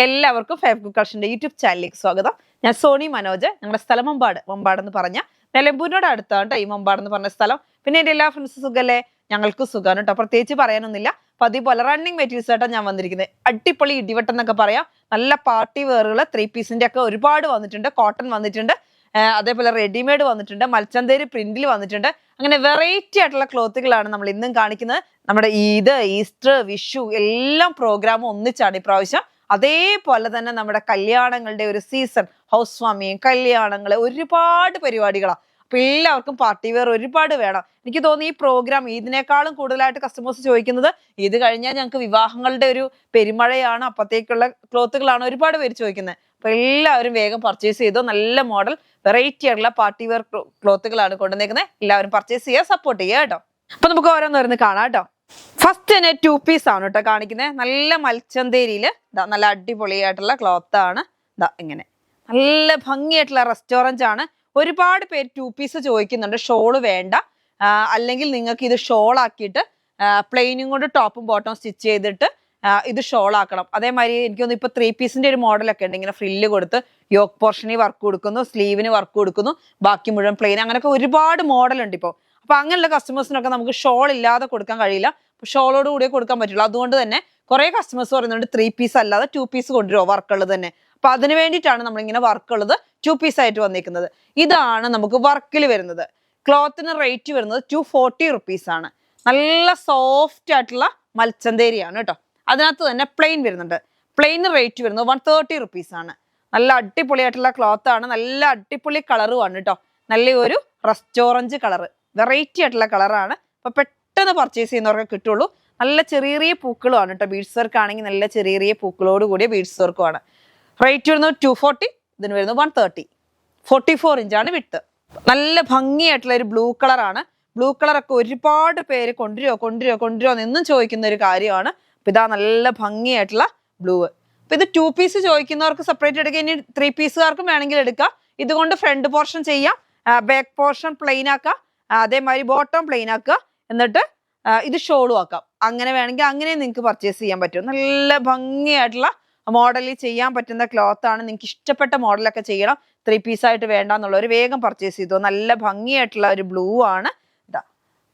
എല്ലാവർക്കും fave cook കളക്ഷന്റെ YouTube ചാനലിലേക്ക് സ്വാഗതം. ഞാൻ സോണി മനോജ്. ഞങ്ങളുടെ സ്ഥലം മമ്പാട് എന്ന് പറഞ്ഞ നിലമ്പൂരിനോട് അടുത്താണ് ഈ മമ്പാട് എന്ന് പറഞ്ഞ സ്ഥലം. പിന്നെ എൻ്റെ എല്ലാ ഫ്രണ്ട്സ് സുഖല്ലേ? ഞങ്ങൾക്ക് സുഖമാണ് കേട്ടോ. പ്രത്യേകിച്ച് പറയാനൊന്നുമില്ല. പതിപോലെ റണ്ണിങ് മെറ്റീരിയൽസ് ആയിട്ടാണ് ഞാൻ വന്നിരിക്കുന്നത്. അടിപൊളി ഇടിവട്ടം എന്നൊക്കെ പറയാം. നല്ല പാർട്ടി വെയറുകൾ 3 പീസിന്റെ ഒക്കെ ഒരുപാട് വന്നിട്ടുണ്ട്. കോട്ടൺ വന്നിട്ടുണ്ട്, അതേപോലെ റെഡിമെയ്ഡ് വന്നിട്ടുണ്ട്, മൽച്ചന്തേരി പ്രിന്റിൽ വന്നിട്ടുണ്ട്. അങ്ങനെ വെറൈറ്റി ആയിട്ടുള്ള ക്ലോത്തുകളാണ് നമ്മൾ ഇന്നും കാണിക്കുന്നത്. നമ്മുടെ ഈദ്, ഈസ്റ്റർ, വിഷു എല്ലാം പ്രോഗ്രാമും ഒന്നിച്ചാണ് ഇപ്രാവശ്യം. അതേപോലെ തന്നെ നമ്മുടെ കല്യാണങ്ങളുടെ ഒരു സീസൺ, ഹൗസ് വാമിങ്, കല്യാണങ്ങള്, ഒരുപാട് പരിപാടികളാണ്. അപ്പൊ എല്ലാവർക്കും പാർട്ടി വെയർ ഒരുപാട് വേണം. എനിക്ക് തോന്നി ഈ പ്രോഗ്രാം ഇതിനേക്കാളും കൂടുതലായിട്ട് കസ്റ്റമേഴ്സ് ചോദിക്കുന്നത് ഇത് കഴിഞ്ഞാൽ ഞങ്ങൾക്ക് വിവാഹങ്ങളുടെ ഒരു പെരുമഴയാണ്, അപ്പത്തേക്കുള്ള ക്ലോത്തുകളാണ് ഒരുപാട് പേര് ചോദിക്കുന്നത്. അപ്പൊ എല്ലാവരും വേഗം പർച്ചേസ് ചെയ്തോ. നല്ല മോഡൽ വെറൈറ്റി ആയിട്ടുള്ള പാർട്ടി വെയർ ക്ലോത്തുകളാണ് കൊണ്ടുവന്നേക്കുന്നത്. എല്ലാവരും പർച്ചേസ് ചെയ്യുക, സപ്പോർട്ട് ചെയ്യുക കേട്ടോ. അപ്പൊ നമുക്ക് ഓരോന്നോരോന്ന് കാണാം കേട്ടോ. ഫസ്റ്റ് തന്നെ 2 പീസ് ആണ് കേട്ടോ കാണിക്കുന്നത്. നല്ല മൽച്ചന്തേരിയില് നല്ല അടിപൊളിയായിട്ടുള്ള ക്ലോത്ത് ആണ്. ഇങ്ങനെ നല്ല ഭംഗിയായിട്ടുള്ള റെസ്റ്റോറന്റ് ആണ്. ഒരുപാട് പേര് 2 പീസ് ചോദിക്കുന്നുണ്ട്. ഷോള് വേണ്ട, അല്ലെങ്കിൽ നിങ്ങൾക്ക് ഇത് ഷോൾ ആക്കിയിട്ട് പ്ലെയിനും കൊണ്ട് ടോപ്പും ബോട്ടവും സ്റ്റിച്ച് ചെയ്തിട്ട് ഇത് ഷോൾ ആക്കണം. അതേമാതിരി എനിക്ക് തോന്നുന്നു ഇപ്പൊ 3 പീസിന്റെ ഒരു മോഡലൊക്കെ ഉണ്ട്. ഇങ്ങനെ ഫ്രില്ല് കൊടുത്ത് യോക്ക് പോർഷനിൽ വർക്ക് കൊടുക്കുന്നു, സ്ലീവിന് വർക്ക് കൊടുക്കുന്നു, ബാക്കി മുഴുവൻ പ്ലെയിൻ, അങ്ങനെയൊക്കെ ഒരുപാട് മോഡൽ ഉണ്ട് ഇപ്പോൾ. അപ്പൊ അങ്ങനെയുള്ള കസ്റ്റമേഴ്സിനൊക്കെ നമുക്ക് ഷോൾ ഇല്ലാതെ കൊടുക്കാൻ കഴിയില്ല. ഷോളോട് കൂടിയേ കൊടുക്കാൻ പറ്റുള്ളൂ. അതുകൊണ്ട് തന്നെ കുറെ കസ്റ്റമേഴ്സ് പറയുന്നുണ്ട് 3 പീസ് അല്ലാതെ 2 പീസ് കൊണ്ടുവരുമോ വർക്കുള്ളത് തന്നെ. അപ്പൊ അതിന് വേണ്ടിയിട്ടാണ് നമ്മളിങ്ങനെ വർക്കുള്ളത് 2 പീസ് ആയിട്ട് വന്നിരിക്കുന്നത്. ഇതാണ് നമുക്ക് വർക്കിൽ വരുന്നത്. ക്ലോത്തിന് റേറ്റ് വരുന്നത് 240 റുപ്പീസ് ആണ്. നല്ല സോഫ്റ്റ് ആയിട്ടുള്ള മൽച്ചന്തേരിയാണ് കേട്ടോ. അതിനകത്ത് തന്നെ പ്ലെയിൻ വരുന്നുണ്ട്. പ്ലെയിന് റേറ്റ് വരുന്നത് 130 റുപ്പീസ് ആണ്. നല്ല അടിപൊളിയായിട്ടുള്ള ക്ലോത്ത് ആണ്. നല്ല അടിപൊളി കളറുമാണ് കേട്ടോ. നല്ല ഒരു റെസ്റ്റോറന്റ് കളറ്, വെറൈറ്റി ആയിട്ടുള്ള കളറാണ്. അപ്പൊ പെട്ടെന്ന് പർച്ചേസ് ചെയ്യുന്നവർക്ക് കിട്ടുള്ളൂ. നല്ല ചെറിയ ചെറിയ പൂക്കളുമാണ് കേട്ടോ. ബീഡ്സ് വർക്ക് ആണെങ്കിൽ നല്ല ചെറിയ ചെറിയ പൂക്കളോട് കൂടിയ ബീഡ്സ് വർക്കുമാണ്. റേറ്റ് വരുന്നത് 240, ഇതിന് വരുന്നത് 130. 44 ഇഞ്ചാണ് വിട്ട്. നല്ല ഭംഗിയായിട്ടുള്ള ഒരു ബ്ലൂ കളറാണ്. ബ്ലൂ കളറൊക്കെ ഒരുപാട് പേര് കൊണ്ടുവരുമോ എന്നും ചോദിക്കുന്ന ഒരു കാര്യമാണ്. അപ്പൊ ഇതാ നല്ല ഭംഗിയായിട്ടുള്ള ബ്ലൂ. അപ്പൊ ഇത് 2 പീസ് ചോദിക്കുന്നവർക്ക് സെപ്പറേറ്റ് എടുക്കുക. ഇനി 3 പീസുകാർക്കും വേണമെങ്കിൽ എടുക്കാം. ഇതുകൊണ്ട് ഫ്രണ്ട് പോർഷൻ ചെയ്യാം, ബാക്ക് പോർഷൻ പ്ലെയിൻ ആക്കാം, അതേമാതിരി ബോട്ടം പ്ലെയിൻ ആക്കുക, എന്നിട്ട് ഇത് ഷോളും ആക്കാം. അങ്ങനെ വേണമെങ്കിൽ അങ്ങനെ നിങ്ങൾക്ക് പർച്ചേസ് ചെയ്യാൻ പറ്റും. നല്ല ഭംഗിയായിട്ടുള്ള മോഡലിൽ ചെയ്യാൻ പറ്റുന്ന ക്ലോത്ത് ആണ്. നിങ്ങൾക്ക് ഇഷ്ടപ്പെട്ട മോഡലൊക്കെ ചെയ്യണം. 3 പീസായിട്ട് വേണ്ട എന്നുള്ളവർ വേഗം പർച്ചേസ് ചെയ്തു. നല്ല ഭംഗിയായിട്ടുള്ള ഒരു ബ്ലൂ ആണ്. ഇതാ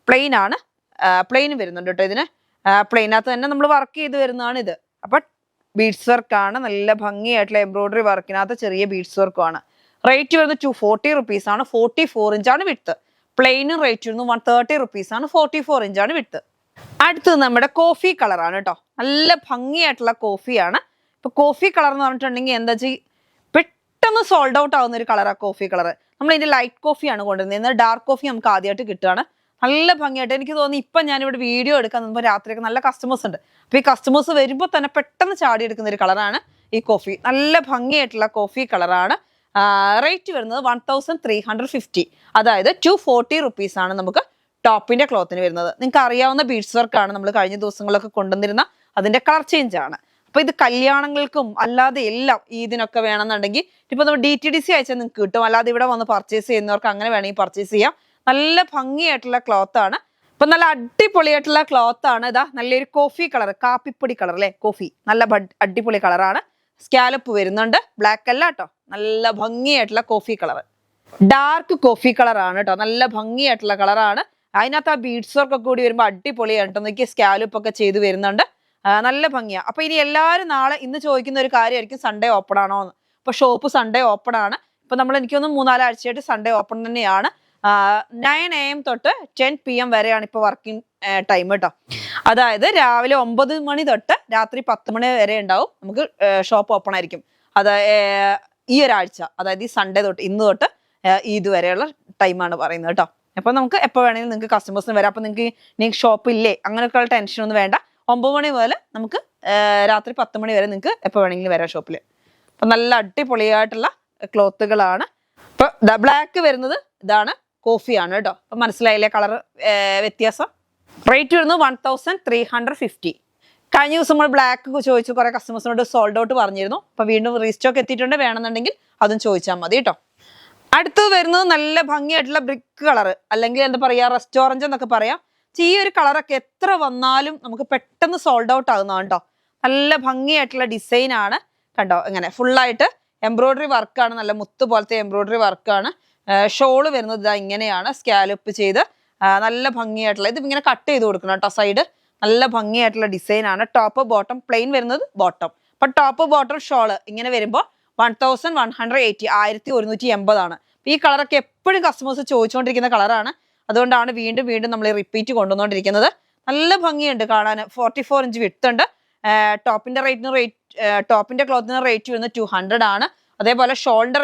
പ്ലെയിൻ ആണ്. പ്ലെയിൻ വരുന്നുണ്ട് കേട്ടോ. ഇതിന് പ്ലെയിനകത്ത് തന്നെ നമ്മൾ വർക്ക് ചെയ്ത് വരുന്നതാണ് ഇത്. അപ്പൊ ബീഡ്സ് വർക്കാണ്. നല്ല ഭംഗിയായിട്ടുള്ള എംബ്രോയിഡറി വർക്കിനകത്ത് ചെറിയ ബീഡ്സ് വർക്കുമാണ്. റേറ്റ് വരുന്നത് 240 റുപ്പീസ് ആണ്. 44 ഇഞ്ചാണ് വിട്ട്. പ്ലെയിനും റേറ്റ് വരുന്നത് 130 റുപ്പീസ് ആണ്. 44 ഇഞ്ചാണ് വിട്ട്. അടുത്തത് നമ്മുടെ കോഫി കളറാണ് കേട്ടോ. നല്ല ഭംഗിയായിട്ടുള്ള കോഫിയാണ്. ഇപ്പൊ കോഫി കളർ എന്ന് പറഞ്ഞിട്ടുണ്ടെങ്കിൽ എന്താ വെച്ചാൽ പെട്ടെന്ന് സോൾഡ് ഔട്ട് ആവുന്ന ഒരു കളറാണ് കോഫി കളർ. നമ്മൾ ഇതിന്റെ ലൈറ്റ് കോഫിയാണ് കൊണ്ടുവരുന്നത്. ഡാർക്ക് കോഫി നമുക്ക് ആദ്യമായിട്ട് കിട്ടുകയാണ്. നല്ല ഭംഗിയായിട്ട് എനിക്ക് തോന്നി. ഇപ്പൊ ഞാനിവിടെ വീഡിയോ എടുക്കാൻ നിന്നപ്പോൾ രാത്രിയൊക്കെ നല്ല കസ്റ്റമേഴ്സ് ഉണ്ട്. അപ്പൊ ഈ കസ്റ്റമേഴ്സ് വരുമ്പോൾ തന്നെ പെട്ടെന്ന് ചാടി എടുക്കുന്ന ഒരു കളറാണ് ഈ കോഫി. നല്ല ഭംഗിയായിട്ടുള്ള കോഫി കളറാണ്. റേറ്റ് വരുന്നത് 1350, അതായത് 240 റുപ്പീസ് ആണ് നമുക്ക് ടോപ്പിന്റെ ക്ലോത്തിന് വരുന്നത്. നിങ്ങൾക്ക് അറിയാവുന്ന ബീഡ്സ് വർക്കാണ് നമ്മൾ കഴിഞ്ഞ ദിവസങ്ങളൊക്കെ കൊണ്ടുവന്നിരുന്ന അതിന്റെ കളർ ചേഞ്ച് ആണ്. അപ്പൊ ഇത് കല്യാണങ്ങൾക്കും അല്ലാതെ എല്ലാം ഇതിനൊക്കെ വേണമെന്നുണ്ടെങ്കിൽ ഇപ്പൊ നമ്മൾ DTDC അയച്ചാൽ നിങ്ങൾക്ക് കിട്ടും. അല്ലാതെ ഇവിടെ വന്ന് പർച്ചേസ് ചെയ്യുന്നവർക്ക് അങ്ങനെ വേണമെങ്കിൽ പർച്ചേസ് ചെയ്യാം. നല്ല ഭംഗിയായിട്ടുള്ള ക്ലോത്ത് ആണ്. ഇപ്പൊ നല്ല അടിപൊളിയായിട്ടുള്ള ക്ലോത്ത് ആണ്. ഇതാ നല്ലൊരു കോഫി കളർ, കാപ്പിപ്പൊടി കളർ അല്ലെ, കോഫി. നല്ല അടിപൊളി കളറാണ്. സ്കാലപ്പ് വരുന്നുണ്ട്. ബ്ലാക്ക് അല്ല കേട്ടോ. നല്ല ഭംഗിയായിട്ടുള്ള കോഫി കളർ, ഡാർക്ക് കോഫി കളറാണ് കേട്ടോ. നല്ല ഭംഗിയായിട്ടുള്ള കളറാണ്. അതിനകത്ത് ആ ബീഡ്സ് വർക്ക് ഒക്കെ കൂടി വരുമ്പോൾ അടിപൊളിയാണ് കേട്ടോ. നോക്കി സ്കാലപ്പ് ഒക്കെ ചെയ്ത് വരുന്നുണ്ട്. നല്ല ഭംഗിയാ. അപ്പൊ ഇനി എല്ലാവരും ഇന്ന് ചോദിക്കുന്ന ഒരു കാര്യമായിരിക്കും, സൺഡേ ഓപ്പൺ ആണോ എന്ന്. ഇപ്പൊ ഷോപ്പ് സൺഡേ ഓപ്പൺ ആണ്. ഇപ്പൊ നമ്മൾ എനിക്കൊന്ന് 3-4 ആഴ്ചയായിട്ട് സൺഡേ ഓപ്പൺ തന്നെയാണ്. 9 AM തൊട്ട് 10 PM വരെയാണ് ഇപ്പൊ വർക്കിംഗ് ടൈം കേട്ടോ. അതായത് രാവിലെ 9 മണി തൊട്ട് രാത്രി 10 മണി വരെ ഉണ്ടാവും നമുക്ക് ഷോപ്പ് ഓപ്പൺ ആയിരിക്കും. ഈ ഒരാഴ്ച, അതായത് ഈ സൺഡേ തൊട്ട് ഇന്ന് തൊട്ട് ഇതുവരെയുള്ള ടൈമാണ് പറയുന്നത് കേട്ടോ. അപ്പൊ നമുക്ക് എപ്പോൾ വേണമെങ്കിലും നിങ്ങൾക്ക് കസ്റ്റമേഴ്സിന് വരാം. അപ്പൊ നിങ്ങൾക്ക് ഷോപ്പ് ഇല്ലേ അങ്ങനെയൊക്കെയുള്ള ടെൻഷൻ ഒന്നും വേണ്ട. 9 മണി മുതൽ നമുക്ക് രാത്രി 10 മണി വരെ നിങ്ങൾക്ക് എപ്പോൾ വേണമെങ്കിലും വരാം ഷോപ്പിൽ. അപ്പൊ നല്ല അടിപൊളിയായിട്ടുള്ള ക്ലോത്തുകളാണ്. ഇപ്പൊ ബ്ലാക്ക് വരുന്നത് ഇതാണ്, കോഫിയാണ് കേട്ടോ. അപ്പൊ മനസ്സിലായില്ലേ കളർ വ്യത്യാസം. റേറ്റ് വരുന്നത് 1350. കഴിഞ്ഞ ദിവസം നമ്മൾ ബ്ലാക്ക് ചോദിച്ചു, കുറെ കസ്റ്റമേഴ്സിനോട് സോൾഡ് ഔട്ട് പറഞ്ഞിരുന്നു. അപ്പൊ വീണ്ടും റീസ്റ്റോക്ക് എത്തിയിട്ടുണ്ട്. വേണമെന്നുണ്ടെങ്കിൽ അതും ചോദിച്ചാൽ മതി കേട്ടോ. അടുത്തത് വരുന്നത് നല്ല ഭംഗിയായിട്ടുള്ള ബ്രിക്ക് കളർ, അല്ലെങ്കിൽ എന്താ പറയാ, റെസ്റ്റോറന്റ് എന്നൊക്കെ പറയാം. ഈ ഒരു കളറൊക്കെ എത്ര വന്നാലും നമുക്ക് പെട്ടെന്ന് സോൾഡ് ഔട്ട് ആകുന്നതാണ് കേട്ടോ. നല്ല ഭംഗിയായിട്ടുള്ള ഡിസൈൻ ആണ്. കണ്ടോ ഇങ്ങനെ ഫുള്ളായിട്ട് എംബ്രോയിഡറി വർക്കാണ്, നല്ല മുത്ത് പോലത്തെ എംബ്രോയിഡറി വർക്കാണ്. ഷോള് വരുന്നത് ഇതാ ഇങ്ങനെയാണ്, സ്കാലപ്പ് ചെയ്ത് നല്ല ഭംഗിയായിട്ടുള്ള, ഇത് ഇങ്ങനെ കട്ട് ചെയ്ത് കൊടുക്കണം കേട്ടോ സൈഡ്. നല്ല ഭംഗിയായിട്ടുള്ള ഡിസൈൻ ആണ്. ടോപ്പ് ബോട്ടം പ്ലെയിൻ വരുന്നത് ബോട്ടം. അപ്പൊ ടോപ്പ് ബോട്ടം ഷോള് ഇങ്ങനെ വരുമ്പോൾ 1180, 1180 ആണ്. ഈ കളറൊക്കെ എപ്പോഴും കസ്റ്റമേഴ്സ് ചോദിച്ചുകൊണ്ടിരിക്കുന്ന കളറാണ്. അതുകൊണ്ടാണ് വീണ്ടും വീണ്ടും നമ്മൾ റിപ്പീറ്റ് കൊണ്ടുവന്നുകൊണ്ടിരിക്കുന്നത്. നല്ല ഭംഗിയുണ്ട് കാണാൻ. 44 ഇഞ്ച് വിഡ്ത്ത് ഉണ്ട്. ടോപ്പിന്റെ ക്ലോത്തിന് റേറ്റ് വരുന്നത് 200 ആണ്. അതേപോലെ ഷോളിന്റെ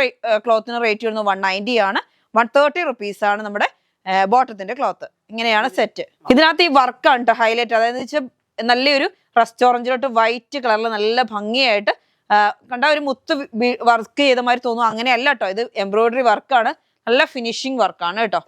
ക്ലോത്തിന് റേറ്റ് വരുന്നത് 190 ആണ്. 130 റുപ്പീസ് ആണ് നമ്മുടെ ബോട്ടത്തിന്റെ ക്ലോത്ത്. ഇങ്ങനെയാണ് സെറ്റ്. ഇതിനകത്ത് ഈ വർക്കാണ് കേട്ടോ ഹൈലൈറ്റ്. അതായത് വെച്ചാൽ നല്ലൊരു റെസ്റ്റോറൻറ്റിലോട്ട് വൈറ്റ് കളറിൽ നല്ല ഭംഗിയായിട്ട് കണ്ട ഒരു മുത്ത് വർക്ക് ചെയ്ത മാതിരി തോന്നും. അങ്ങനെയല്ല കേട്ടോ, ഇത് എംബ്രോയിഡറി വർക്കാണ്, നല്ല ഫിനിഷിംഗ് വർക്കാണ് കേട്ടോ.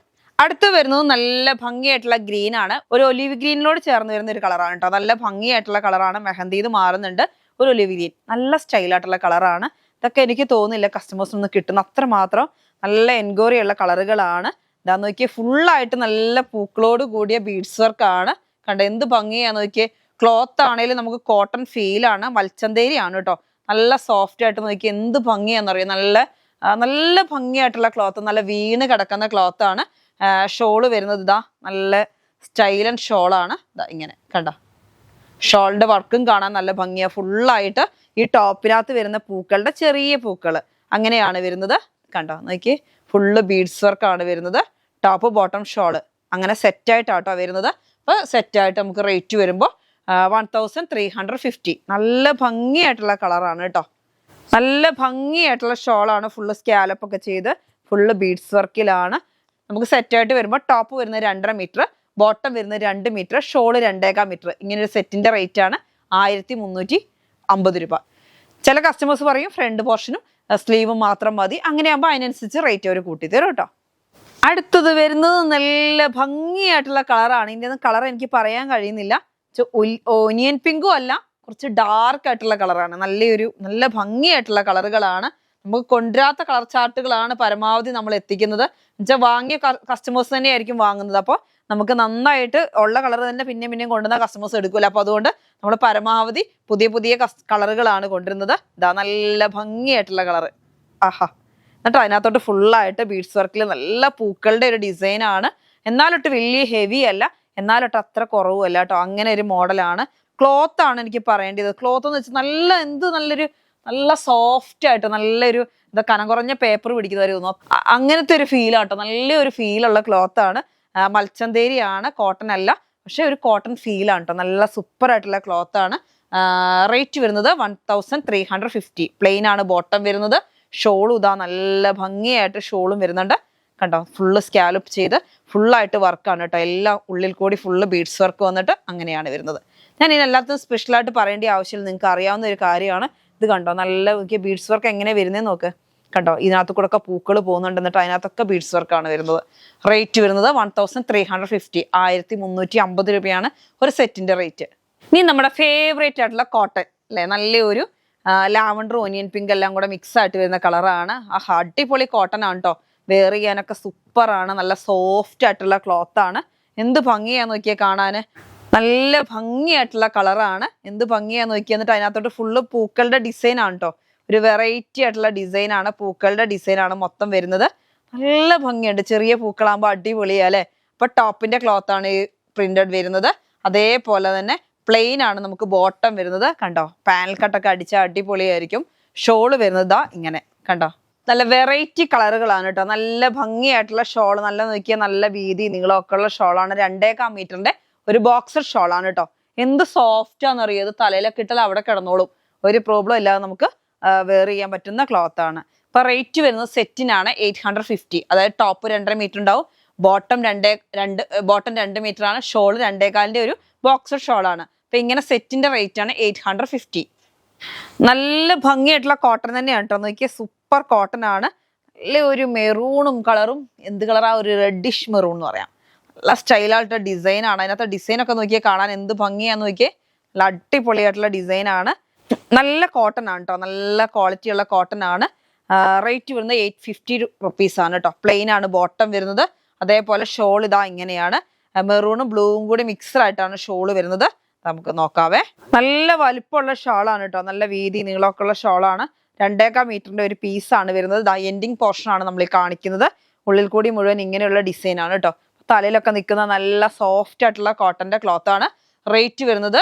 അടുത്ത് വരുന്നത് നല്ല ഭംഗിയായിട്ടുള്ള ഗ്രീൻ ആണ്. ഒരു ഒലിവ് ഗ്രീനിനോട് ചേർന്ന് വരുന്ന ഒരു കളറാണ് കേട്ടോ. നല്ല ഭംഗിയായിട്ടുള്ള കളറാണ്. മെഹന്തി ഇത് മാറുന്നുണ്ട്. ഒരു ഒലിവ് ഗ്രീൻ നല്ല സ്റ്റൈലായിട്ടുള്ള കളറാണ്. ഇതൊക്കെ എനിക്ക് തോന്നുന്നില്ല കസ്റ്റമേഴ്സ് ഒന്ന് കിട്ടുന്ന അത്രമാത്രം നല്ല എൻക്വയറി ഉള്ള കളറുകളാണ്. ഇതാ നോക്കിയേ, ഫുള്ളായിട്ട് നല്ല പൂക്കളോട് കൂടിയ ബീഡ്സ് വർക്കാണ്. കണ്ട എന്ത് ഭംഗിയാന്ന് നോക്കിയേ. ക്ലോത്ത് ആണെങ്കിലും നമുക്ക് കോട്ടൺ ഫീലാണ്. മൽച്ചന്തേരി ആണ് കേട്ടോ. നല്ല സോഫ്റ്റ് ആയിട്ട് നോക്കി എന്ത് ഭംഗിയാന്നറിയാം. നല്ല ഭംഗിയായിട്ടുള്ള ക്ലോത്ത്, നല്ല വീണ് കിടക്കുന്ന ക്ലോത്ത് ആണ്. ഷോള് വരുന്നത് ഇതാ നല്ല സ്റ്റൈലൻ ഷോളാണ്. ഇതാ ഇങ്ങനെ കണ്ട ഷോളിന്റെ വർക്കും കാണാൻ നല്ല ഭംഗിയാ. ഫുള്ളായിട്ട് ഈ ടോപ്പിനകത്ത് വരുന്ന പൂക്കളുടെ ചെറിയ പൂക്കള് അങ്ങനെയാണ് വരുന്നത്. കണ്ടോ നോക്കി, ഫുള്ള് ബീഡ്സ് വർക്കാണ് വരുന്നത്. ടോപ്പ് ബോട്ടം ഷോള് അങ്ങനെ സെറ്റായിട്ടാട്ടോ വരുന്നത്. അപ്പൊ സെറ്റായിട്ട് നമുക്ക് റേറ്റ് വരുമ്പോൾ 1350. നല്ല ഭംഗിയായിട്ടുള്ള കളറാണ് കേട്ടോ. നല്ല ഭംഗിയായിട്ടുള്ള ഷോളാണ്. ഫുള്ള് സ്കാലപ്പ് ഒക്കെ ചെയ്ത് ഫുള്ള് ബീഡ്സ് വർക്കിലാണ്. നമുക്ക് സെറ്റായിട്ട് വരുമ്പോൾ ടോപ്പ് വരുന്നത് 2.5 മീറ്റർ, ബോട്ടം വരുന്നത് 2 മീറ്റർ, ഷോള് 2.25 മീറ്റർ. ഇങ്ങനെ ഒരു സെറ്റിന്റെ റേറ്റ് ആണ് 1350 രൂപ. ചില കസ്റ്റമേഴ്സ് പറയും ഫ്രണ്ട് പോർഷനും സ്ലീവും മാത്രം മതി. അങ്ങനെയാകുമ്പോൾ അതിനനുസരിച്ച് റേറ്റ് അവർ കൂട്ടി തരും കേട്ടോ. അടുത്തത് വരുന്നത് നല്ല ഭംഗിയായിട്ടുള്ള കളറാണ്. ഇതിൻ്റെ കളർ എനിക്ക് പറയാൻ കഴിയുന്നില്ല. ഓനിയൻ പിങ്കും അല്ല, കുറച്ച് ഡാർക്ക് ആയിട്ടുള്ള കളറാണ്. നല്ല ഭംഗിയായിട്ടുള്ള കളറുകളാണ്. നമുക്ക് കൊണ്ടുവരാത്ത കളർ ചാർട്ടുകളാണ് പരമാവധി നമ്മൾ എത്തിക്കുന്നത്. എന്നുവെച്ചാൽ വാങ്ങിയ കസ്റ്റമേഴ്സ് തന്നെയായിരിക്കും വാങ്ങുന്നത്. അപ്പോൾ നമുക്ക് നന്നായിട്ട് ഉള്ള കളർ തന്നെ പിന്നെയും കൊണ്ടുവന്ന കസ്റ്റമേഴ്സ് എടുക്കൂല. അപ്പോൾ അതുകൊണ്ട് നമ്മൾ പരമാവധി പുതിയ കളറുകളാണ് കൊണ്ടുവരുന്നത്. ഇതാ നല്ല ഭംഗിയായിട്ടുള്ള കളറ്. ആഹാ, എന്നിട്ട് അതിനകത്തോട്ട് ഫുള്ളായിട്ട് ബീഡ്സ് വർക്കിൽ നല്ല പൂക്കളുടെ ഒരു ഡിസൈനാണ്. എന്നാലൊട്ട് വലിയ ഹെവി അല്ല, എന്നാലൊട്ട് അത്ര കുറവുമല്ല കേട്ടോ. അങ്ങനെ ഒരു മോഡലാണ്. ക്ലോത്ത് ആണ് എനിക്ക് പറയേണ്ടത്. ക്ലോത്ത് എന്ന് വെച്ചാൽ നല്ല സോഫ്റ്റ് ആയിട്ട് നല്ലൊരു കനം കുറഞ്ഞ പേപ്പർ പിടിക്കുന്നവർ തോന്നും. അങ്ങനത്തെ ഒരു ഫീലാട്ടോ. നല്ലൊരു ഫീലുള്ള ക്ലോത്ത് ആണ്. മൽച്ചന്തേരി ആണ്, കോട്ടൺ അല്ല, പക്ഷെ ഒരു കോട്ടൺ ഫീലാണ് കേട്ടോ. നല്ല സൂപ്പർ ആയിട്ടുള്ള ക്ലോത്ത് ആണ്. റേറ്റ് വരുന്നത് 1350. പ്ലെയിൻ ആണ് ബോട്ടം വരുന്നത്. ഷോളും ഇതാ നല്ല ഭംഗിയായിട്ട് ഷോളും വരുന്നുണ്ട്. കണ്ടോ, ഫുള്ള് സ്കാലപ്പ് ചെയ്ത് ഫുള്ളായിട്ട് വർക്കാണ് കേട്ടോ. എല്ലാം ഉള്ളിൽ കൂടി ഫുള്ള് ബീഡ്സ് വർക്ക് വന്നിട്ട് അങ്ങനെയാണ് വരുന്നത്. ഞാൻ ഇതിനെല്ലാത്തും സ്പെഷ്യലായിട്ട് പറയേണ്ട ആവശ്യമില്ല, നിങ്ങൾക്ക് അറിയാവുന്ന ഒരു കാര്യമാണ്. ഇത് കണ്ടോ, നല്ല ബീഡ്സ് വർക്ക് എങ്ങനെ വരുന്നതെന്ന് നോക്ക്. കണ്ടോ, ഇതിനകത്ത് കൂടെ ഒക്കെ പൂക്കൾ പോകുന്നുണ്ട്. എന്നിട്ട് അതിനകത്തൊക്കെ ബീഡ്സ് വർക്കാണ് വരുന്നത്. റേറ്റ് വരുന്നത് 1350. 1350 രൂപയാണ് ഒരു സെറ്റിന്റെ റേറ്റ്. ഇനി നമ്മുടെ ഫേവറേറ്റ് ആയിട്ടുള്ള കോട്ടൺ അല്ലേ, നല്ലൊരു ലാവണ്ടർ ഓനിയൻ പിങ്ക് എല്ലാം കൂടെ മിക്സ് ആയിട്ട് വരുന്ന കളറാണ്. അടിപൊളി കോട്ടൺ ആണ് കേട്ടോ. വെയർ ചെയ്യാനൊക്കെ സൂപ്പറാണ്. നല്ല സോഫ്റ്റ് ആയിട്ടുള്ള ക്ലോത്ത് ആണ്. എന്ത് ഭംഗിയാന്ന് നോക്കിയാൽ കാണാന്. നല്ല ഭംഗിയായിട്ടുള്ള കളറാണ്. എന്ത് ഭംഗിയാന്ന് നോക്കിയാൽ. എന്നിട്ട് അതിനകത്തോട്ട് ഫുള്ള് പൂക്കളുടെ ഡിസൈൻ ആണ് കേട്ടോ. ഒരു വെറൈറ്റി ആയിട്ടുള്ള ഡിസൈനാണ്, പൂക്കളുടെ ഡിസൈനാണ് മൊത്തം വരുന്നത്. നല്ല ഭംഗിയുണ്ട്. ചെറിയ പൂക്കളാകുമ്പോൾ അടിപൊളിയാ അല്ലേ. അപ്പൊ ടോപ്പിന്റെ ക്ലോത്ത് ആണ് ഈ പ്രിന്റഡ് വരുന്നത്. അതേപോലെ തന്നെ പ്ലെയിൻ ആണ് നമുക്ക് ബോട്ടം വരുന്നത്. കണ്ടോ, പാനൽ കട്ടൊക്കെ അടിച്ച അടിപൊളിയായിരിക്കും. ഷോള് വരുന്നത് ഇങ്ങനെ കണ്ടോ. നല്ല വെറൈറ്റി കളറുകളാണ് കേട്ടോ. നല്ല ഭംഗിയായിട്ടുള്ള ഷോള്, നല്ല നോക്കിയാൽ നല്ല വീതി നീളമൊക്കെ ഉള്ള ഷോളാണ്. 2.25 മീറ്ററിന്റെ ഒരു ബോക്സർ ഷോളാണ് കേട്ടോ. എന്ത് സോഫ്റ്റ് ആണെന്ന് അറിയാം. ഇത് തലയിലൊക്കെ ഇട്ടാൽ അവിടെ കിടന്നോളും, ഒരു പ്രോബ്ലം ഇല്ലാതെ നമുക്ക് വെയർ ചെയ്യാൻ പറ്റുന്ന ക്ലോത്ത് ആണ്. ഇപ്പൊ റേറ്റ് വരുന്നത് സെറ്റിനാണ് 850. അതായത് ടോപ്പ് 2.5 മീറ്റർ ഉണ്ടാവും, ബോട്ടം 2 മീറ്റർ ആണ്, ഷോള് 2.25 ഒരു ബോക്സർ ഷോളാണ്. അപ്പൊ ഇങ്ങനെ സെറ്റിന്റെ റേറ്റ് ആണ് 850. നല്ല ഭംഗിയായിട്ടുള്ള കോട്ടൺ തന്നെയാണ് കേട്ടോ. നോക്കിയാൽ സൂപ്പർ കോട്ടൺ ആണ്. നല്ല ഒരു മെറൂണും കളറും, എന്ത് കളറാ, ഒരു റെഡിഷ് മെറൂൺ എന്ന് പറയാം. നല്ല സ്റ്റൈലായിട്ടുള്ള ഡിസൈൻ ആണ്. അതിനകത്ത് ഡിസൈനൊക്കെ നോക്കിയാൽ കാണാൻ എന്ത് ഭംഗിയാന്ന് നോക്കിയേ. നല്ല അടിപൊളിയായിട്ടുള്ള ഡിസൈൻ ആണ്. നല്ല കോട്ടൺ ആണ് കേട്ടോ. നല്ല ക്വാളിറ്റി ഉള്ള കോട്ടൺ ആണ്. റേറ്റ് വരുന്നത് 850 റുപ്പീസ് ആണ് കേട്ടോ. പ്ലെയിൻ ആണ് ബോട്ടം വരുന്നത്. അതേപോലെ ഷോൾ ഇതാ ഇങ്ങനെയാണ്. മെറൂണും ബ്ലൂവും കൂടി മിക്സഡ് ആയിട്ടാണ് ഷോള് വരുന്നത്. നമുക്ക് നോക്കാവേ. നല്ല വലിപ്പമുള്ള ഷാളാണ് കേട്ടോ, നല്ല വീതി നീളമൊക്കെ ഉള്ള ഷാളാണ്. 2.25 മീറ്ററിന്റെ ഒരു പീസാണ് വരുന്നത്. എൻഡിങ് പോർഷൻ ആണ് നമ്മൾ ഈ കാണിക്കുന്നത്. ഉള്ളിൽ കൂടി മുഴുവൻ ഇങ്ങനെയുള്ള ഡിസൈൻ ആണ് കേട്ടോ. തലയിലൊക്കെ നിൽക്കുന്ന നല്ല സോഫ്റ്റ് ആയിട്ടുള്ള കോട്ടന്റെ ക്ലോത്ത് ആണ്. റേറ്റ് വരുന്നത്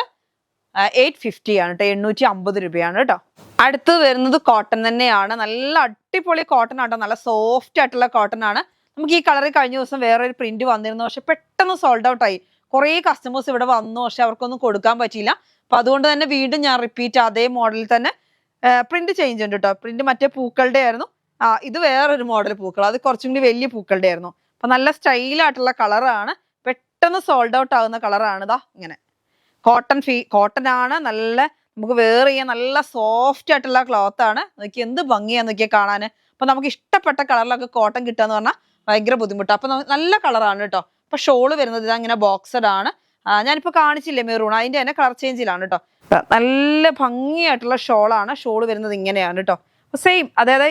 850 ആണ് കേട്ടോ, 850 രൂപയാണ് കേട്ടോ. അടുത്തത് വരുന്നത് കോട്ടൺ തന്നെയാണ്. നല്ല അടിപൊളി കോട്ടൺ ആട്ടോ, നല്ല സോഫ്റ്റ് ആയിട്ടുള്ള കോട്ടൺ ആണ്. നമുക്ക് ഈ കളറിൽ കഴിഞ്ഞ ദിവസം വേറൊരു പ്രിന്റ് വന്നിരുന്നു, പക്ഷെ പെട്ടെന്ന് സോൾഡ് ഔട്ട് ആയി. കുറേ കസ്റ്റമേഴ്സ് ഇവിടെ വന്നു, പക്ഷെ അവർക്കൊന്നും കൊടുക്കാൻ പറ്റിയില്ല. അപ്പൊ അതുകൊണ്ട് തന്നെ വീണ്ടും ഞാൻ റിപ്പീറ്റ് അതേ മോഡലിൽ തന്നെ പ്രിന്റ് ചേഞ്ച് ഉണ്ട് കേട്ടോ. പ്രിന്റ് മറ്റേ പൂക്കളുടെ ആയിരുന്നു, ഇത് വേറൊരു മോഡൽ പൂക്കൾ, അത് കുറച്ചും കൂടി വലിയ പൂക്കളുടെ ആയിരുന്നു. അപ്പൊ നല്ല സ്റ്റൈലായിട്ടുള്ള കളറാണ്, പെട്ടെന്ന് സോൾഡ് ഔട്ട് ആകുന്ന കളറാണ്. ഇങ്ങനെ കോട്ടൺ ആണ്, നല്ല നമുക്ക് വെയർ ചെയ്യാൻ നല്ല സോഫ്റ്റ് ആയിട്ടുള്ള ക്ലോത്ത് ആണ്. നോക്കി എന്ത് ഭംഗിയാന്ന് നോക്കിയാൽ കാണാൻ. അപ്പൊ നമുക്ക് ഇഷ്ടപ്പെട്ട കളറിലൊക്കെ കോട്ടൺ കിട്ടുക പറഞ്ഞാൽ ഭയങ്കര ബുദ്ധിമുട്ടാണ്. അപ്പൊ നല്ല കളറാണ് കേട്ടോ. അപ്പൊ ഷോള് വരുന്നത് ഇങ്ങനെ ബോക്സഡ് ആണ്. ഞാനിപ്പോ കാണിച്ചില്ലേ മെറൂൺ, അതിന്റെ തന്നെ കളർ ചേഞ്ചിലാണ് കേട്ടോ. നല്ല ഭംഗിയായിട്ടുള്ള ഷോളാണ്. ഷോള് വരുന്നത് ഇങ്ങനെയാണ് കേട്ടോ. സെയിം അതായത്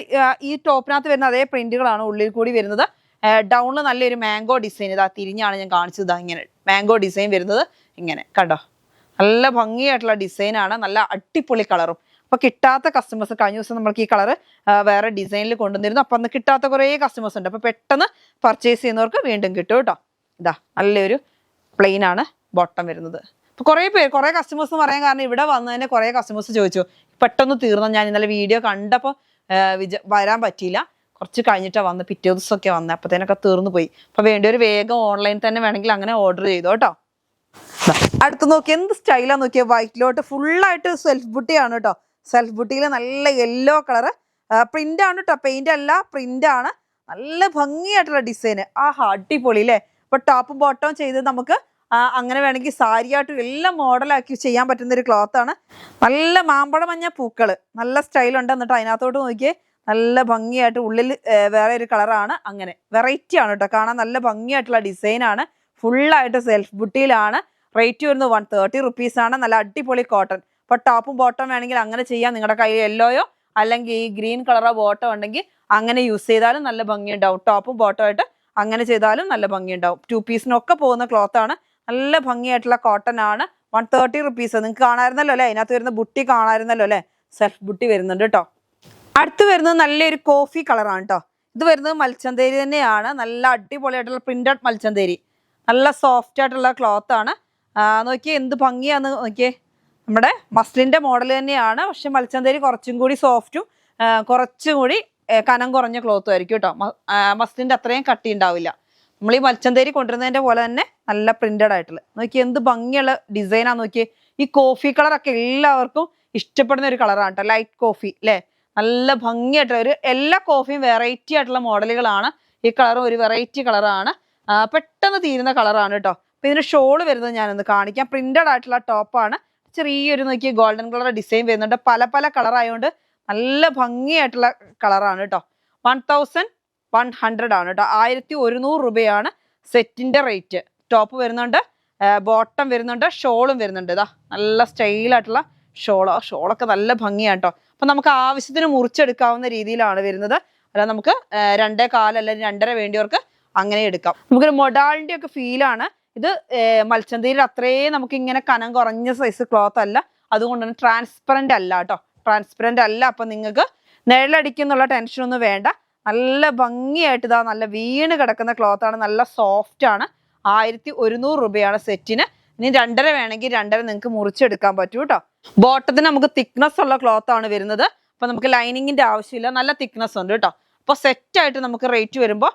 ഈ ടോപ്പിനകത്ത് വരുന്ന അതേ പ്രിന്റുകളാണ് ഉള്ളിൽ കൂടി വരുന്നത്. ഡൗണിൽ നല്ലൊരു മാംഗോ ഡിസൈൻ, തിരിഞ്ഞാണ് ഞാൻ കാണിച്ചത്. ഇങ്ങനെ മാംഗോ ഡിസൈൻ വരുന്നത് ഇങ്ങനെ കണ്ടോ, നല്ല ഭംഗിയായിട്ടുള്ള ഡിസൈനാണ്, നല്ല അടിപൊളി കളറും. അപ്പൊ കിട്ടാത്ത കസ്റ്റമേഴ്സ്, കഴിഞ്ഞ ദിവസം നമ്മൾക്ക് ഈ കളർ വേറെ ഡിസൈനിൽ കൊണ്ടുവന്നിരുന്നു. അപ്പൊ അന്ന് കിട്ടാത്ത കുറേ കസ്റ്റമേഴ്സ് ഉണ്ട്. അപ്പൊ പെട്ടെന്ന് പർച്ചേസ് ചെയ്യുന്നവർക്ക് വീണ്ടും കിട്ടും കേട്ടോ. നല്ലൊരു പ്ലെയിൻ ആണ് ബോട്ടം വരുന്നത്. അപ്പൊ കുറേ കസ്റ്റമേഴ്സ് പറയാൻ കാരണം ഇവിടെ വന്നതിന് കുറേ കസ്റ്റമേഴ്സ് ചോദിച്ചു, പെട്ടെന്ന് തീർന്നു. ഞാൻ ഇന്നലെ വീഡിയോ കണ്ടപ്പോൾ വരാൻ പറ്റിയില്ല, കുറച്ച് കഴിഞ്ഞിട്ടാണ് വന്ന്, പിറ്റേ ദിവസമൊക്കെ വന്നത്. അപ്പത്തേനൊക്കെ തീർന്നു പോയി. അപ്പൊ വേണ്ടിയൊരു വേഗം ഓൺലൈൻ തന്നെ വേണമെങ്കിൽ അങ്ങനെ ഓർഡർ ചെയ്തോ കേട്ടോ. അടുത്ത് നോക്കി എന്ത് സ്റ്റൈലാന്ന് നോക്കിയാൽ വൈറ്റിലോട്ട് ഫുള്ളായിട്ട് സെൽഫ് ബുട്ടിയാണ് കേട്ടോ. സെൽഫ് ബുട്ടിയിൽ നല്ല യെല്ലോ കളറ് പ്രിന്റ് ആണ് കേട്ടോ, പെയിന്റ് അല്ല, പ്രിന്റ് ആണ്. നല്ല ഭംഗിയായിട്ടുള്ള ഡിസൈന്. അടിപൊളി അല്ലേ. അപ്പൊ ടോപ്പും ബോട്ടവും ചെയ്ത് നമുക്ക് അങ്ങനെ വേണമെങ്കിൽ സാരിയായിട്ടും എല്ലാം മോഡലാക്കി ചെയ്യാൻ പറ്റുന്ന ഒരു ക്ലോത്ത് ആണ്. നല്ല മാമ്പഴ മഞ്ഞ പൂക്കള്, നല്ല സ്റ്റൈലുണ്ട്. എന്നിട്ട് അതിനകത്തോട്ട് നോക്കിയേ നല്ല ഭംഗിയായിട്ട് ഉള്ളിൽ വേറെ ഒരു കളറാണ്. അങ്ങനെ വെറൈറ്റി ആണ് കേട്ടോ, കാണാൻ നല്ല ഭംഗിയായിട്ടുള്ള ഡിസൈനാണ്. ഫുള്ളായിട്ട് സെൽഫ് ബുട്ടിയിലാണ്. റേറ്റ് വരുന്നത് 130 റുപ്പീസ് ആണ്. നല്ല അടിപൊളി കോട്ടൺ. അപ്പൊ ടോപ്പും ബോട്ടം വേണമെങ്കിൽ അങ്ങനെ ചെയ്യാം. നിങ്ങളുടെ കയ്യിൽ യെല്ലോയോ അല്ലെങ്കിൽ ഈ ഗ്രീൻ കളറോ ബോട്ടം ഉണ്ടെങ്കിൽ അങ്ങനെ യൂസ് ചെയ്താലും നല്ല ഭംഗിയുണ്ടാവും. ടോപ്പും ബോട്ടം ആയിട്ട് അങ്ങനെ ചെയ്താലും നല്ല ഭംഗിയുണ്ടാവും. 2 പീസിനൊക്കെ പോകുന്ന ക്ലോത്ത് ആണ്. നല്ല ഭംഗിയായിട്ടുള്ള കോട്ടൺ ആണ്. 130 റുപ്പീസ്. നിങ്ങൾക്ക് കാണാമായിരുന്നല്ലോ അല്ലെ, അതിനകത്ത് വരുന്ന ബുട്ടി കാണാമായിരുന്നല്ലോ അല്ലെ. സെൽഫ് ബുട്ടി വരുന്നുണ്ട് കേട്ടോ. അടുത്ത് വരുന്നത് നല്ലൊരു കോഫി കളറാണ് കേട്ടോ. ഇത് വരുന്നത് മൽച്ചന്തേരി തന്നെയാണ്. നല്ല അടിപൊളിയായിട്ടുള്ള പ്രിന്റഡ് മൽച്ചന്തേരി, നല്ല സോഫ്റ്റ് ആയിട്ടുള്ള ക്ലോത്ത് ആണ്. നോക്കിയേ എന്ത് ഭംഗിയാന്ന് നോക്കിയേ. നമ്മുടെ മസ്ലിന്റെ മോഡൽ തന്നെയാണ്, പക്ഷെ മൽച്ചന്തേരി കുറച്ചും കൂടി സോഫ്റ്റും കുറച്ചും കൂടി കനം കുറഞ്ഞ ക്ലോത്തും ആയിരിക്കും കേട്ടോ. മസ്ലിന്റെ അത്രയും കട്ടി ഉണ്ടാവില്ല. നമ്മൾ ഈ മൽച്ചന്തേരി കൊണ്ടുവരുന്നതിന്റെ പോലെ തന്നെ നല്ല പ്രിന്റഡ് ആയിട്ടുള്ള. നോക്കിയേ എന്ത് ഭംഗിയുള്ള ഡിസൈനാന്ന് നോക്കിയേ. ഈ കോഫി കളറൊക്കെ എല്ലാവർക്കും ഇഷ്ടപ്പെടുന്ന ഒരു കളറാണ് കേട്ടോ, ലൈറ്റ് കോഫി അല്ലേ. നല്ല ഭംഗിയായിട്ടുള്ള എല്ലാ കോഫിയും വെറൈറ്റി ആയിട്ടുള്ള മോഡലുകളാണ്. ഈ കളറും ഒരു വെറൈറ്റി കളറാണ്, പെട്ടെന്ന് തീരുന്ന കളറാണ് കേട്ടോ. അപ്പൊ ഇതിന് ഷോള് വരുന്നത് ഞാനൊന്ന് കാണിക്കാം. പ്രിന്റഡ് ആയിട്ടുള്ള ടോപ്പാണ്. ചെറിയൊരു നോക്കിയ ഗോൾഡൻ കളർ ഡിസൈൻ വരുന്നുണ്ട്. പല കളർ ആയതുകൊണ്ട് നല്ല ഭംഗിയായിട്ടുള്ള കളറാണ് കേട്ടോ. 1100 ആണ് കേട്ടോ. 1100 രൂപയാണ് സെറ്റിന്റെ റേറ്റ്. ടോപ്പ് വരുന്നുണ്ട്, ബോട്ടം വരുന്നുണ്ട്, ഷോളും വരുന്നുണ്ട്. നല്ല സ്റ്റൈലായിട്ടുള്ള ഷോളൊക്കെ നല്ല ഭംഗിയാണ് കേട്ടോ. അപ്പൊ നമുക്ക് ആവശ്യത്തിന് മുറിച്ചെടുക്കാവുന്ന രീതിയിലാണ് വരുന്നത്. അല്ല നമുക്ക് 2.25 അല്ലെങ്കിൽ 2.5 വേണ്ടിയവർക്ക് അങ്ങനെ എടുക്കാം. നമുക്കൊരു മൊഡാളിന്റെ ഒക്കെ ഫീലാണ് ഇത്. മൽച്ചന്തയിൽ അത്രയും നമുക്ക് ഇങ്ങനെ കനം കുറഞ്ഞ സൈസ് ക്ലോത്ത് അല്ല, അതുകൊണ്ട് തന്നെ ട്രാൻസ്പെറന്റ് അല്ല കേട്ടോ. ട്രാൻസ്പെറന്റ് അല്ല. അപ്പൊ നിങ്ങൾക്ക് നിഴലടിക്കുന്നുള്ള ടെൻഷനൊന്നും വേണ്ട. നല്ല ഭംഗിയായിട്ട് നല്ല വീണ് കിടക്കുന്ന ക്ലോത്ത് ആണ്, നല്ല സോഫ്റ്റ് ആണ്. 1100 രൂപയാണ് സെറ്റിന്. ഇനി 2.5 വേണമെങ്കിൽ 2.5 നിങ്ങൾക്ക് മുറിച്ചെടുക്കാൻ പറ്റും കേട്ടോ. ബോട്ടത്തിന് നമുക്ക് തിക്നെസ് ഉള്ള ക്ലോത്ത് ആണ് വരുന്നത്. അപ്പൊ നമുക്ക് ലൈനിങ്ങിന്റെ ആവശ്യമില്ല, നല്ല തിക്നെസ് ഉണ്ട് കേട്ടോ. അപ്പൊ സെറ്റ് ആയിട്ട് നമുക്ക് റേറ്റ് വരുമ്പോൾ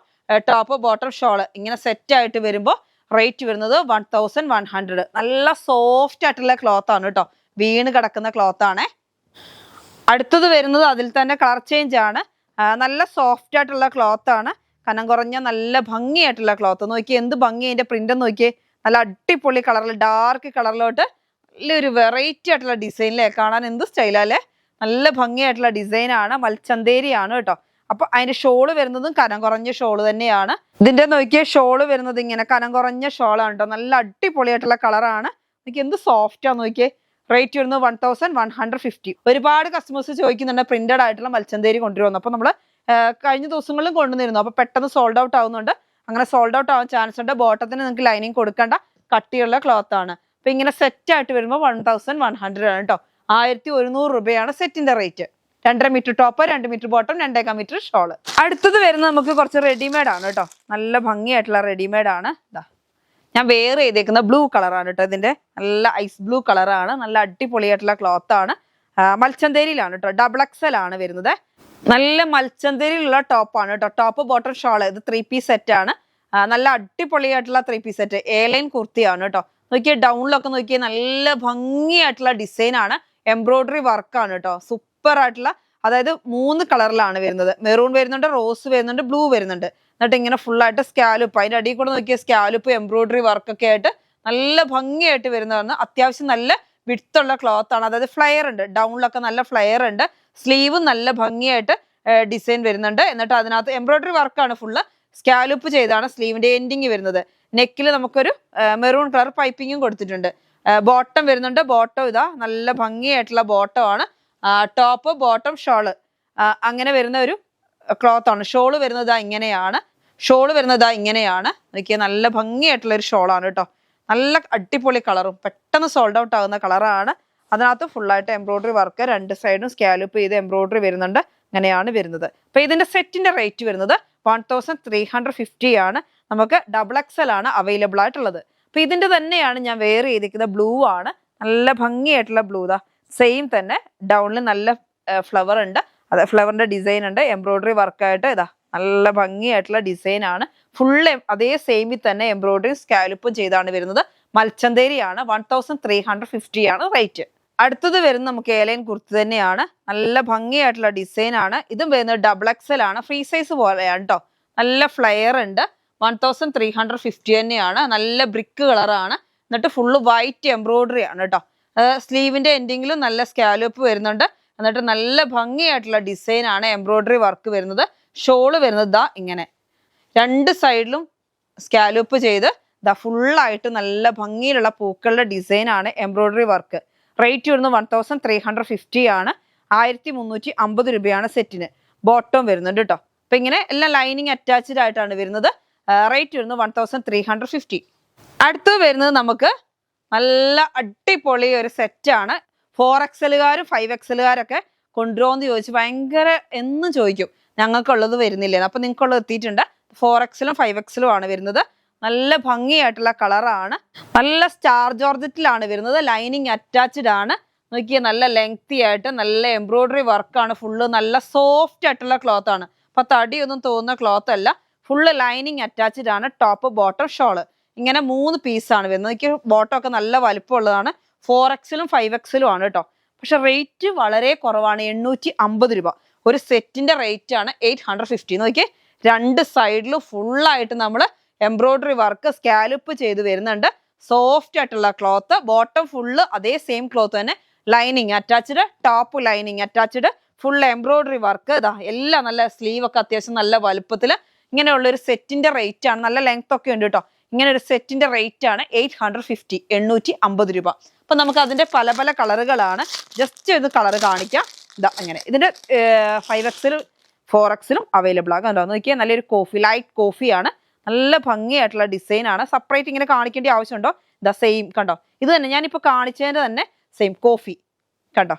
ടോപ്പ് ബോട്ടം ഷോള് ഇങ്ങനെ സെറ്റ് ആയിട്ട് വരുമ്പോൾ റേറ്റ് വരുന്നത് 1100. നല്ല സോഫ്റ്റ് ആയിട്ടുള്ള ക്ലോത്ത് ആണ് കേട്ടോ, വീണ് കിടക്കുന്ന ക്ലോത്ത് ആണേ. അടുത്തത് വരുന്നത് അതിൽ തന്നെ കളർ ചേഞ്ച് ആണ്. നല്ല സോഫ്റ്റ് ആയിട്ടുള്ള ക്ലോത്ത് ആണ്, കനം കുറഞ്ഞ നല്ല ഭംഗിയായിട്ടുള്ള ക്ലോത്ത്. നോക്കിയേ എന്ത് ഭംഗി അതിന്റെ പ്രിന്റ് നോക്കിയേ. നല്ല അടിപൊളി കളറിൽ, ഡാർക്ക് കളറിലോട്ട് നല്ലൊരു വെറൈറ്റി ആയിട്ടുള്ള ഡിസൈനിലെ കാണാൻ എന്ത് സ്റ്റൈലല്ലേ. നല്ല ഭംഗിയായിട്ടുള്ള ഡിസൈൻ ആണ്. മൽച്ചന്തേരി ആണ് കേട്ടോ. അപ്പൊ അതിന്റെ ഷോള് വരുന്നതും കനം കുറഞ്ഞ ഷോള് തന്നെയാണ്. ഇതിന്റെ നോക്കിയ ഷോള് വരുന്നത് ഇങ്ങനെ കനം കുറഞ്ഞ ഷോളാണ് കേട്ടോ. നല്ല അടിപൊളിയായിട്ടുള്ള കളറാണ്. നോക്കി എന്ത് സോഫ്റ്റ് ആണ് നോക്കിയേ. റേറ്റ് വരുന്നത് 1150. ഒരുപാട് കസ്റ്റമേഴ്സ് ചോദിക്കുന്നുണ്ട് പ്രിന്റഡ് ആയിട്ടുള്ള മൽച്ചന്തേരി കൊണ്ടുവരുന്നു. അപ്പൊ നമ്മള് കഴിഞ്ഞ ദിവസങ്ങളിലും കൊണ്ടുവന്നിരുന്നു. അപ്പൊ പെട്ടെന്ന് സോൾഡ് ഔട്ട് ആവുന്നുണ്ട്. അങ്ങനെ സോൾഡ് ഔട്ട് ആവാൻ ചാൻസ് ഉണ്ട്. ബോട്ടത്തിന് നിങ്ങൾക്ക് ലൈനിങ് കൊടുക്കേണ്ട കട്ടിയുള്ള ക്ലോത്ത് ആണ്. അപ്പൊ ഇങ്ങനെ സെറ്റ് ആയിട്ട് വരുമ്പോൾ 1100 ആണ് കേട്ടോ. 1100 രൂപയാണ് സെറ്റിന്റെ rate. 2.5 metre top, 2 metre bottom, 2.25 metre shawl. അടുത്തത് വരുന്നത് നമുക്ക് കുറച്ച് റെഡിമെയ്ഡ് ആണ് കേട്ടോ. നല്ല ഭംഗിയായിട്ടുള്ള റെഡിമെയ്ഡ് ആണ്. ഇതാ ഞാൻ വെയർ ചെയ്തേക്കുന്ന ബ്ലൂ കളറാണ് കേട്ടോ. ഇതിന്റെ നല്ല ഐസ് ബ്ലൂ കളറാണ്. നല്ല അടിപൊളിയായിട്ടുള്ള ക്ലോത്ത് ആണ്. മൽച്ചന്തേരിയിലാണ് കേട്ടോ. ഡബിൾ എക്സൽ ആണ് വരുന്നത്. നല്ല മൽച്ചന്തേരിയിലുള്ള ടോപ്പാണ് കേട്ടോ. Top bottom shawl. ഇത് 3 പീസ് സെറ്റ് ആണ്. നല്ല അടിപൊളിയായിട്ടുള്ള 3 പീസ് സെറ്റ്. എ-ലൈൻ കുർത്തിയാണ് കേട്ടോ. നോക്കിയേ ഡൗണിലൊക്കെ നോക്കിയേ നല്ല ഭംഗിയായിട്ടുള്ള ഡിസൈൻ ആണ്. എംബ്രോയിഡറി വർക്കാണ് കേട്ടോ. സൂപ്പർ ആയിട്ടുള്ള, അതായത് 3 കളറിലാണ് വരുന്നത്. മെറൂൺ വരുന്നുണ്ട്, റോസ് വരുന്നുണ്ട്, ബ്ലൂ വരുന്നുണ്ട്. എന്നിട്ട് ഇങ്ങനെ ഫുൾ ആയിട്ട് സ്കാലുപ്പ്, അതിന്റെ അടിയിൽ കൂടെ നോക്കിയ സ്കാലുപ്പ് എംബ്രോയിഡറി വർക്കൊക്കെ ആയിട്ട് നല്ല ഭംഗിയായിട്ട് വരുന്നതാണ്. അത്യാവശ്യം നല്ല വിടുത്തുള്ള ക്ലോത്ത് ആണ്. അതായത് ഫ്ലെയർ ഉണ്ട്, ഡൗണിലൊക്കെ നല്ല ഫ്ലെയർ ഉണ്ട്. സ്ലീവും നല്ല ഭംഗിയായിട്ട് ഡിസൈൻ വരുന്നുണ്ട്. എന്നിട്ട് അതിനകത്ത് എംബ്രോയിഡറി വർക്കാണ് ഫുള്ള്. സ്കാലുപ്പ് ചെയ്താണ് സ്ലീവിന്റെ എൻഡിങ് വരുന്നത്. നെക്കിൽ നമുക്കൊരു മെറൂൺ കളർ പൈപ്പിങ്ങും കൊടുത്തിട്ടുണ്ട്. ബോട്ടം വരുന്നുണ്ട്. ബോട്ടം ഇതാ നല്ല ഭംഗിയായിട്ടുള്ള ബോട്ടം ആണ്. ടോപ്പ് ബോട്ടം ഷോള് അങ്ങനെ വരുന്ന ഒരു ക്ലോത്ത് ആണ്. ഷോള് വരുന്നത് ഇങ്ങനെയാണ്. നോക്കിയാൽ നല്ല ഭംഗിയായിട്ടുള്ള ഒരു ഷോളാണ് കേട്ടോ. നല്ല അടിപൊളി കളറും പെട്ടെന്ന് സോൾഡ് ഔട്ട് ആകുന്ന കളറാണ്. അതിനകത്ത് ഫുള്ളായിട്ട് എംബ്രോയിഡറി വർക്ക്, 2 സൈഡും സ്കാലുപ്പ് ചെയ്ത് എംബ്രോയിഡറി വരുന്നുണ്ട്. അങ്ങനെയാണ് വരുന്നത്. അപ്പൊ ഇതിന്റെ സെറ്റിന്റെ റേറ്റ് വരുന്നത് 1350 ആണ്. നമുക്ക് ഡബിൾ എക്സൽ ആണ് അവൈലബിൾ ആയിട്ടുള്ളത്. അപ്പൊ ഇതിന്റെ തന്നെയാണ് ഞാൻ വെയർ ചെയ്തിരിക്കുന്നത്. ബ്ലൂ ആണ്. നല്ല ഭംഗിയായിട്ടുള്ള ബ്ലൂ. ദാ സെയിം തന്നെ ഡൗണിൽ നല്ല ഫ്ലവർ ഉണ്ട്. അതെ, ഫ്ലവറിന്റെ ഡിസൈൻ ഉണ്ട്. എംബ്രോയിഡറി വർക്കായിട്ട് ഇതാ നല്ല ഭംഗിയായിട്ടുള്ള ഡിസൈൻ ആണ്. ഫുള്ള് അതേ സെയിമിൽ തന്നെ എംബ്രോയിഡറി സ്കാലുപ്പും ചെയ്താണ് വരുന്നത്. മൽച്ചന്തേരിയാണ്. 1350 ആണ് റേറ്റ്. അടുത്തത് വരുന്നത് നമുക്ക് എ-ലൈൻ കുർത്തി തന്നെയാണ്. നല്ല ഭംഗിയായിട്ടുള്ള ഡിസൈൻ ആണ്. ഇതും വരുന്നത് ഡബിൾ എക്സൽ ആണ്. ഫ്രീ സൈസ് പോലെയാണ് കേട്ടോ. നല്ല ഫ്ലെയർ ഉണ്ട്. 1350 തന്നെയാണ്. നല്ല ബ്രിക്ക് കളറാണ്. എന്നിട്ട് ഫുള്ള് വൈറ്റ് എംബ്രോയിഡറി ആണ് കേട്ടോ. സ്ലീവിന്റെ എൻഡിങ്ങിലും നല്ല സ്കാലുപ്പ് വരുന്നുണ്ട്. എന്നിട്ട് നല്ല ഭംഗിയായിട്ടുള്ള ഡിസൈൻ ആണ്. എംബ്രോയിഡറി വർക്ക് വരുന്നത്. ഷോള് വരുന്നത് ദാ ഇങ്ങനെ 2 സൈഡിലും സ്കാലുപ്പ് ചെയ്ത് ദാ ഫുള്ളായിട്ട് നല്ല ഭംഗിയിലുള്ള പൂക്കളുടെ ഡിസൈൻ ആണ്. Embroidery work. റേറ്റ് വരുന്നത് 1350 ആണ്. 1350 രൂപയാണ് സെറ്റിന്. ബോട്ടം വരുന്നുണ്ട് കേട്ടോ. അപ്പൊ ഇങ്ങനെ എല്ലാം ലൈനിങ് അറ്റാച്ച്ഡ് ആയിട്ടാണ് വരുന്നത്. റേറ്റ് വരുന്നത് 1350. അടുത്തത് വരുന്നത് നമുക്ക് നല്ല അടിപൊളി ഒരു സെറ്റാണ്. 4XLകാരും 5XLകാരൊക്കെ കൊണ്ടുവരുമെന്ന് ചോദിച്ചു ഭയങ്കര എന്നും ചോദിക്കും. ഞങ്ങൾക്കുള്ളത് വരുന്നില്ല. അപ്പൊ നിങ്ങൾക്കുള്ളത് എത്തിയിട്ടുണ്ട്. 4XLും 5XLും ആണ് വരുന്നത്. നല്ല ഭംഗിയായിട്ടുള്ള കളറാണ്. നല്ല സ്റ്റാർ ജോർജറ്റിലാണ് വരുന്നത്. ലൈനിങ് അറ്റാച്ച്ഡ് ആണ്. നോക്കിയാൽ നല്ല ലെങ്തി ആയിട്ട് നല്ല എംബ്രോയിഡറി വർക്കാണ്. ഫുള്ള് നല്ല സോഫ്റ്റ് ആയിട്ടുള്ള ക്ലോത്ത് ആണ്. അപ്പൊ തടിയൊന്നും തോന്നുന്ന ക്ലോത്ത് അല്ല. ഫുള്ള് ലൈനിങ് അറ്റാച്ച്ഡ് ആണ്. ടോപ്പ് ബോട്ടം ഷോള് ഇങ്ങനെ 3 പീസാണ് വരുന്നത്. എനിക്ക് ബോട്ടം ഒക്കെ നല്ല വലുപ്പമുള്ളതാണ്. 4XLും 5XLും ആണ് കേട്ടോ. പക്ഷെ റേറ്റ് വളരെ കുറവാണ്. 850 രൂപ. ഒരു സെറ്റിന്റെ റേറ്റ് ആണ് 850. നോക്കിയേ 2 സൈഡിലും ഫുള്ളായിട്ട് നമ്മൾ എംബ്രോയിഡറി വർക്ക് സ്കാലുപ്പ് ചെയ്ത് വരുന്നുണ്ട്. സോഫ്റ്റ് ആയിട്ടുള്ള ക്ലോത്ത്. ബോട്ടം ഫുള്ള് അതേ സെയിം ക്ലോത്ത് തന്നെ. Lining attached. Top lining attached. Full embroidery work. ഇതാ എല്ലാം നല്ല സ്ലീവ് ഒക്കെ അത്യാവശ്യം നല്ല വലുപ്പത്തില്. ഇങ്ങനെയുള്ള ഒരു സെറ്റിന്റെ റേറ്റ് ആണ്. നല്ല ലെങ്ത് ഒക്കെ ഉണ്ട് കേട്ടോ. ഇങ്ങനെ ഒരു സെറ്റിന്റെ റേറ്റ് ആണ് 850. 850 രൂപ. അപ്പൊ നമുക്ക് അതിന്റെ പല പല കളറുകളാണ്. ജസ്റ്റ് ഒരു കളർ കാണിക്കാം. ഇതാ അങ്ങനെ. ഇതിന്റെ 5XL 4XLും അവൈലബിൾ ആകാം. കണ്ടോ നോക്കിയാൽ നല്ലൊരു കോഫി, ലൈറ്റ് കോഫിയാണ്. നല്ല ഭംഗിയായിട്ടുള്ള ഡിസൈൻ ആണ്. സെപ്പറേറ്റ് ഇങ്ങനെ കാണിക്കേണ്ട ആവശ്യമുണ്ടോ? ഇതാ സെയിം കണ്ടോ. ഇത് തന്നെ ഞാനിപ്പോ കാണിച്ചതിന്റെ തന്നെ സെയിം കോഫി കണ്ടോ.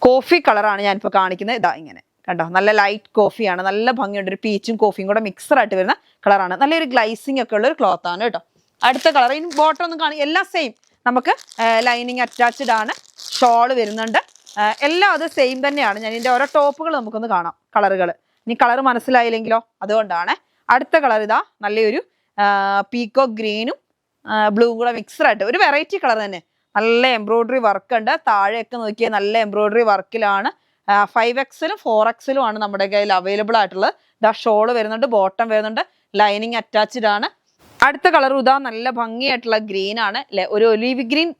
കോഫി കളറാണ് ഞാനിപ്പോ കാണിക്കുന്നത്. ഇതാ ഇങ്ങനെ കണ്ടോ. നല്ല ലൈറ്റ് കോഫിയാണ്. നല്ല ഭംഗിയുണ്ട്. ഒരു പീച്ചും കോഫിയും കൂടെ മിക്സർ ആയിട്ട് വരുന്ന കളറാണ്. നല്ലൊരു ഗ്ലൈസിങ് ഒക്കെ ഉള്ള ഒരു ക്ലോത്ത് ആണ് കേട്ടോ. അടുത്ത കളർ ഇനി ബോട്ടം ഒന്നും കാണി, എല്ലാം സെയിം. നമുക്ക് ലൈനിങ് അറ്റാച്ച്ഡ് ആണ്. ഷോള് വരുന്നുണ്ട്. എല്ലാം അത് സെയിം തന്നെയാണ്. ഞാൻ ഇതിന്റെ ഓരോ ടോപ്പുകൾ നമുക്കൊന്ന് കാണാം. കളറുകൾ ഇനി കളർ മനസ്സിലായില്ലെങ്കിലോ, അതുകൊണ്ടാണ്. അടുത്ത കളർ ഇതാ നല്ലൊരു പീക്കോ ഗ്രീനും ബ്ലൂവും കൂടെ മിക്സർ ആയിട്ട് ഒരു വെറൈറ്റി കളർ തന്നെ. നല്ല എംബ്രോയിഡറി വർക്ക് ഉണ്ട്. താഴെയൊക്കെ നോക്കിയാൽ നല്ല എംബ്രോയിഡറി വർക്കിലാണ്. 5XLും 4XLും ആണ് നമ്മുടെ കയ്യിൽ അവൈലബിൾ ആയിട്ടുള്ളത്. ഇതാ ഷോള് വരുന്നുണ്ട്. ബോട്ടം വരുന്നുണ്ട്. ലൈനിങ് അറ്റാച്ച്ഡ് ആണ്. അടുത്ത കളർ ഇതാ നല്ല ഭംഗിയായിട്ടുള്ള ഗ്രീൻ ആണ് അല്ലെ. ഒരു ഒലീവ് ഗ്രീൻ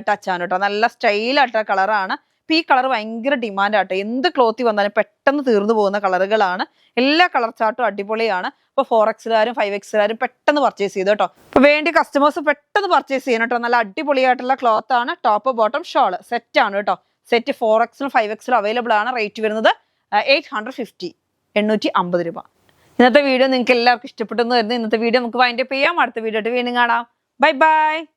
ടച്ച് ആണ് കേട്ടോ. നല്ല സ്റ്റൈലായിട്ടുള്ള കളറാണ്. ഇപ്പൊ ഈ കളർ ഭയങ്കര ഡിമാൻഡ് ആട്ടോ. എന്ത് ക്ലോത്തി വന്നാലും പെട്ടെന്ന് തീർന്നു പോകുന്ന കളറുകളാണ്. എല്ലാ കളർ ചാർട്ടും അടിപൊളിയാണ്. ഇപ്പൊ 4XLകാരും 5XLകാരും പെട്ടെന്ന് പർച്ചേസ് ചെയ്തു കേട്ടോ. അപ്പൊ വേണ്ടി കസ്റ്റമേഴ്സ് പെട്ടെന്ന് പർച്ചേസ് ചെയ്യണം കേട്ടോ. നല്ല അടിപൊളിയായിട്ടുള്ള ക്ലോത്ത് ആണ്. ടോപ്പ് ബോട്ടം ഷോള് സെറ്റ് ആണ് കേട്ടോ. സെറ്റ് 4XLും 5XLും അവൈലബിൾ ആണ്. റേറ്റ് വരുന്നത് 850. 850 രൂപ. ഇന്നത്തെ വീഡിയോ നിങ്ങൾക്ക് എല്ലാവർക്കും ഇഷ്ടപ്പെട്ടെന്ന് വരുന്നത്. ഇന്നത്തെ വീഡിയോ നമുക്ക് വൈൻഡപ്പ് ചെയ്യാം. അടുത്ത വീഡിയോ ആയിട്ട് വീണ്ടും കാണാം. Bye bye.